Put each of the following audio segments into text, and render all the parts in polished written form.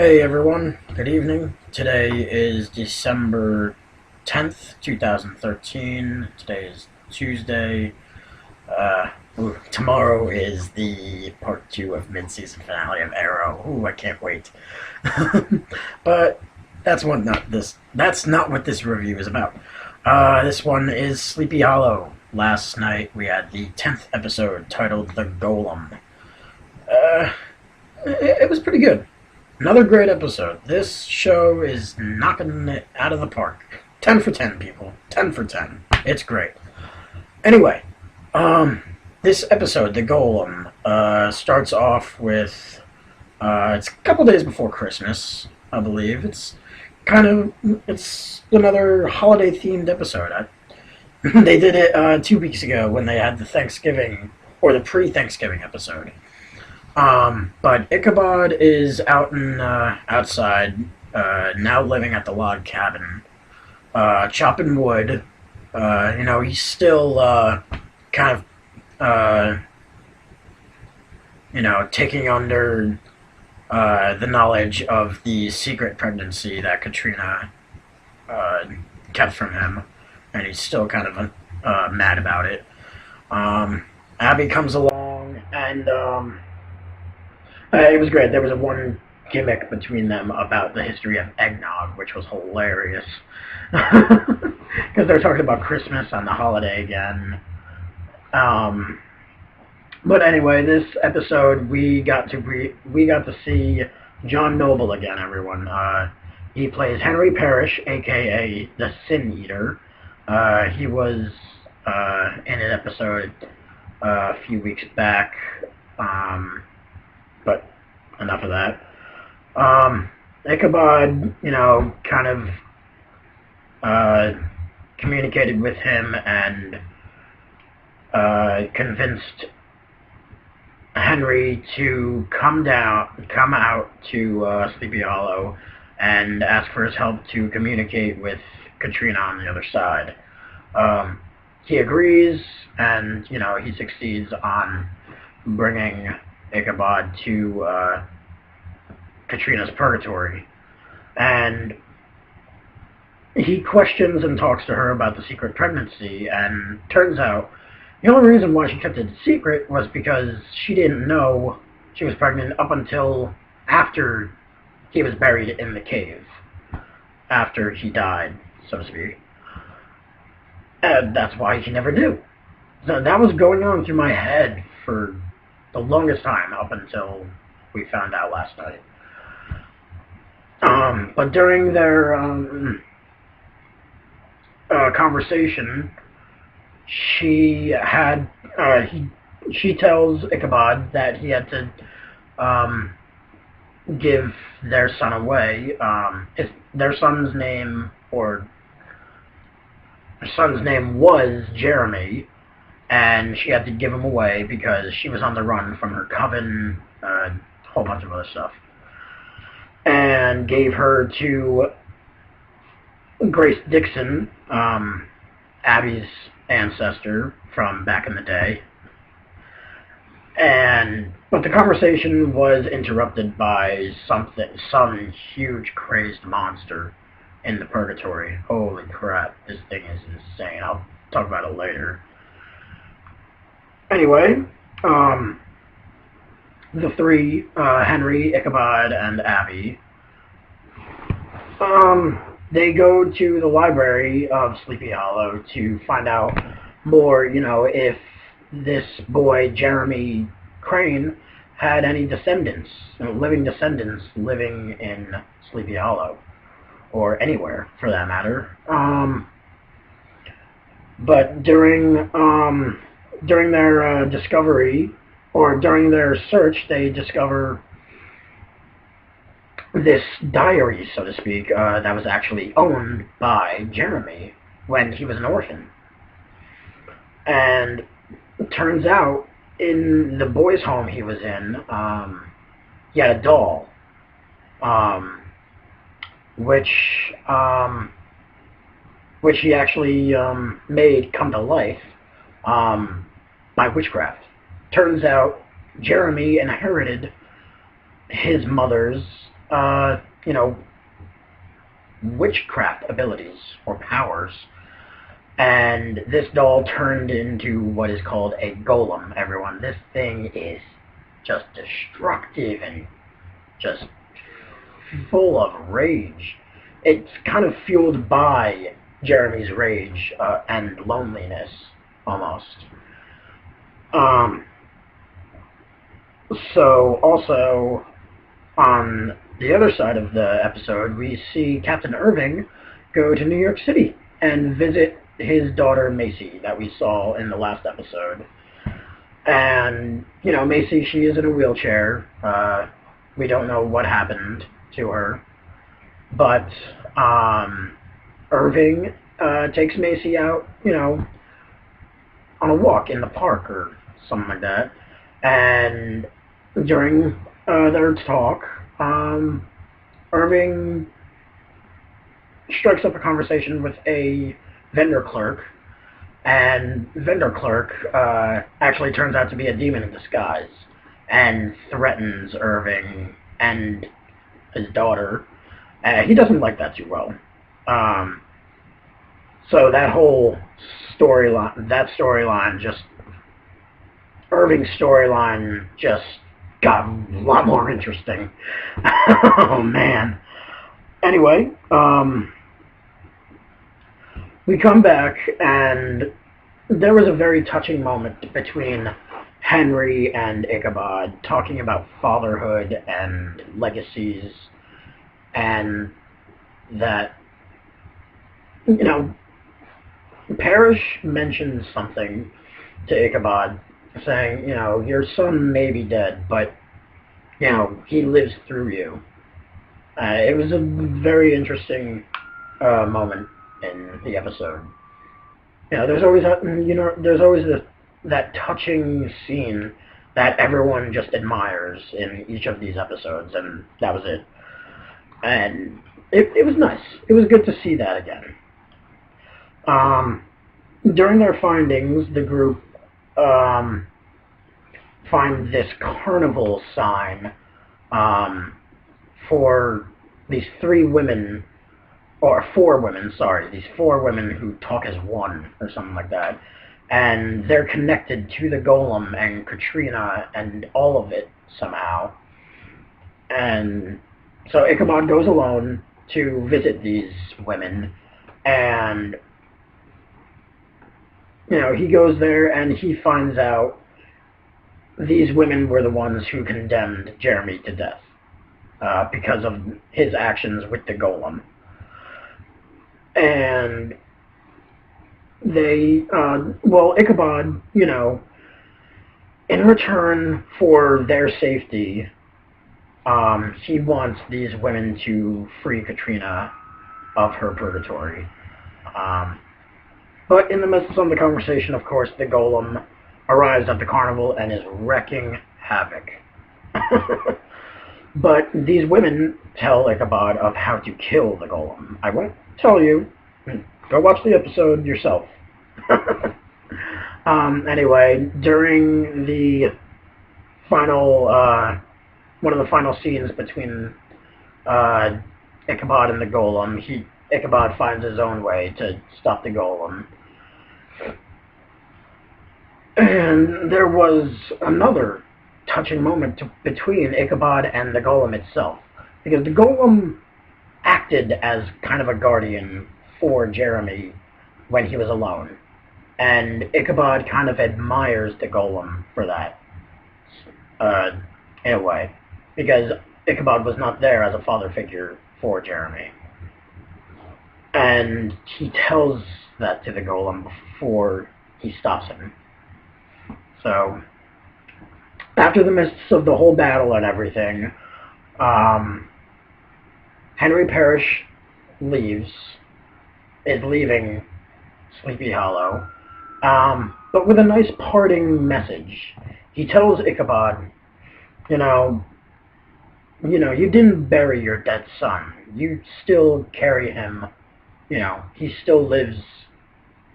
Hey everyone, good evening. Today is December 10th, 2013. Today is Tuesday. Tomorrow is the part 2 of mid-season finale of Arrow. Ooh, I can't wait. But that's not what this review is about. This one is Sleepy Hollow. Last night we had the 10th episode titled The Golem. Uh, it was pretty good. Another great episode. This show is knocking it out of the park. 10 for 10, people. 10 for 10. It's great. Anyway, this episode, The Golem, starts off with, it's a couple days before Christmas, I believe. It's another holiday-themed episode. They did it 2 weeks ago when they had the Thanksgiving, or the pre-Thanksgiving episode. But Ichabod is outside, now living at the log cabin, chopping wood. He's still, kind of, taking under, the knowledge of the secret pregnancy that Katrina, kept from him, and he's still kind of, mad about it. Abby comes along, and, it was great. There was one gimmick between them about the history of eggnog, which was hilarious. Because they're talking about Christmas and the holiday again. But anyway, this episode we got to see John Noble again. Everyone, he plays Henry Parrish, aka the Sin Eater. He was in an episode a few weeks back. But enough of that. Ichabod, kind of communicated with him and convinced Henry to come out to Sleepy Hollow and ask for his help to communicate with Katrina on the other side. He agrees, and he succeeds on bringing Ichabod to Katrina's purgatory, and he questions and talks to her about the secret pregnancy, and turns out the only reason why she kept it secret was because she didn't know she was pregnant up until after he was buried in the cave, after he died, so to speak. And that's why she never knew. So that was going on through my head for the longest time up until we found out last night. But during their conversation, she tells Ichabod that he had to give their son away. Their son's name was Jeremy, and she had to give him away because she was on the run from her coven, a whole bunch of other stuff, and gave her to Grace Dixon, Abby's ancestor from back in the day. But the conversation was interrupted by some huge crazed monster in the purgatory. Holy crap, this thing is insane. I'll talk about it later. Anyway, the three, Henry, Ichabod, and Abby, they go to the library of Sleepy Hollow to find out more, if this boy, Jeremy Crane, had any living descendants living in Sleepy Hollow, or anywhere for that matter. But during their discovery, or during their search, they discover this diary, so to speak, that was actually owned by Jeremy when he was an orphan. And it turns out, in the boys' home he was in, he had a doll, which he actually made come to life by witchcraft. Turns out Jeremy inherited his mother's you know, witchcraft abilities or powers. And this doll turned into what is called a golem, everyone. This thing is just destructive and just full of rage. It's kind of fueled by Jeremy's rage and loneliness, almost. So, also, on the other side of the episode, we see Captain Irving go to New York City and visit his daughter Macy that we saw in the last episode. And, you know, Macy, she is in a wheelchair. We don't know what happened to her. But Irving takes Macy out, you know, on a walk in the park or something like that. And during their talk, Irving strikes up a conversation with a vendor clerk, and vendor clerk actually turns out to be a demon in disguise and threatens Irving and his daughter. He doesn't like that too well. So that whole storyline, just Irving's storyline just got a lot more interesting. Oh man. Anyway, we come back, and there was a very touching moment between Henry and Ichabod talking about fatherhood and legacies, and that, you know, Parrish mentioned something to Ichabod, saying, you know, your son may be dead, but, you know, he lives through you. It was a very interesting moment in the episode. You know, there's always that touching scene that everyone just admires in each of these episodes, and that was it. And it was nice. It was good to see that again. During their findings, the group find this carnival sign for these four women, these four women who talk as one, or something like that. And they're connected to the Golem and Katrina and all of it somehow. And so Ichabod goes alone to visit these women, and, you know, he goes there and he finds out these women were the ones who condemned Jeremy to death because of his actions with the Golem. And they, Ichabod, you know, in return for their safety, he wants these women to free Katrina of her purgatory. But in the midst of the conversation, of course, the Golem arrives at the carnival and is wreaking havoc. But these women tell Ichabod of how to kill the Golem. I won't tell you. Go watch the episode yourself. Anyway, during the final, one of the final scenes between Ichabod and the Golem, Ichabod finds his own way to stop the Golem. And there was another touching moment between Ichabod and the Golem itself, because the Golem acted as kind of a guardian for Jeremy when he was alone, and Ichabod kind of admires the Golem for that, in a way, because Ichabod was not there as a father figure for Jeremy. And he tells that to the Golem before he stops him. So, after the midst of the whole battle and everything, Henry Parrish is leaving Sleepy Hollow, but with a nice parting message. He tells Ichabod, you know, you didn't bury your dead son. You still carry him, you know, he still lives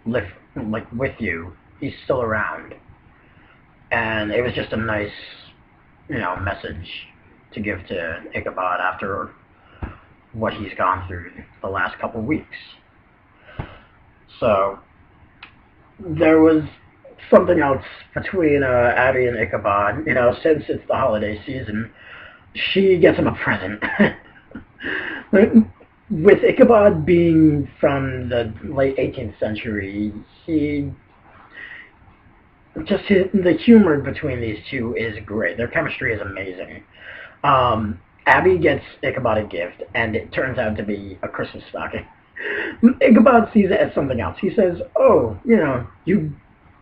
with you. He's still around. And it was just a nice, you know, message to give to Ichabod after what he's gone through the last couple weeks. So there was something else between Abby and Ichabod. Since it's the holiday season, she gets him a present. With Ichabod being from the late 18th century, the humor between these two is great. Their chemistry is amazing. Abby gets Ichabod a gift, and it turns out to be a Christmas stocking. Ichabod sees it as something else. He says, "Oh, you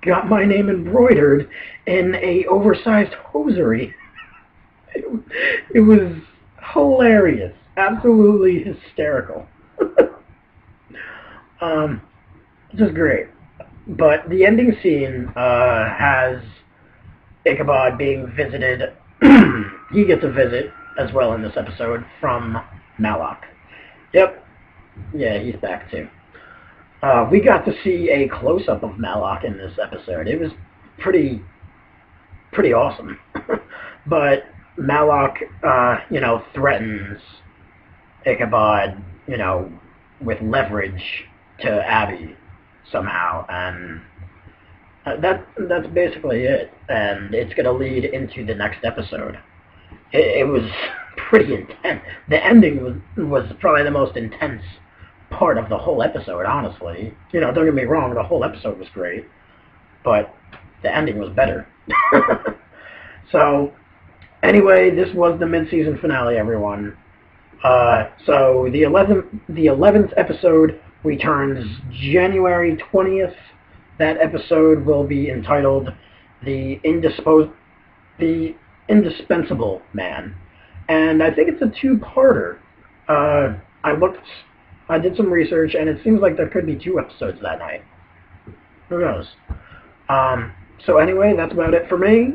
got my name embroidered in a oversized hosiery." It was hilarious. Absolutely hysterical. Just great. But the ending scene has Ichabod being visited. He gets a visit as well in this episode from Malak. Yep. Yeah, he's back too. We got to see a close-up of Malak in this episode. It was pretty awesome. But Malak, threatens Ichabod, with leverage to Abby somehow, and that's basically it. And it's going to lead into the next episode. It was pretty intense. The ending was probably the most intense part of the whole episode, honestly. Don't get me wrong, the whole episode was great, but the ending was better. So, anyway, this was the mid-season finale, everyone. So the 11th episode returns January 20th. That episode will be entitled The Indispensable Man. And I think it's a two-parter. I did some research, and it seems like there could be 2 episodes that night. Who knows? So anyway, that's about it for me.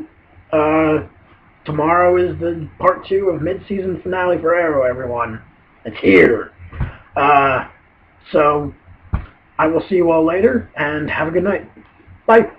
Tomorrow is the part 2 of mid-season finale for Arrow, everyone. It's here. So I will see you all later, and have a good night. Bye.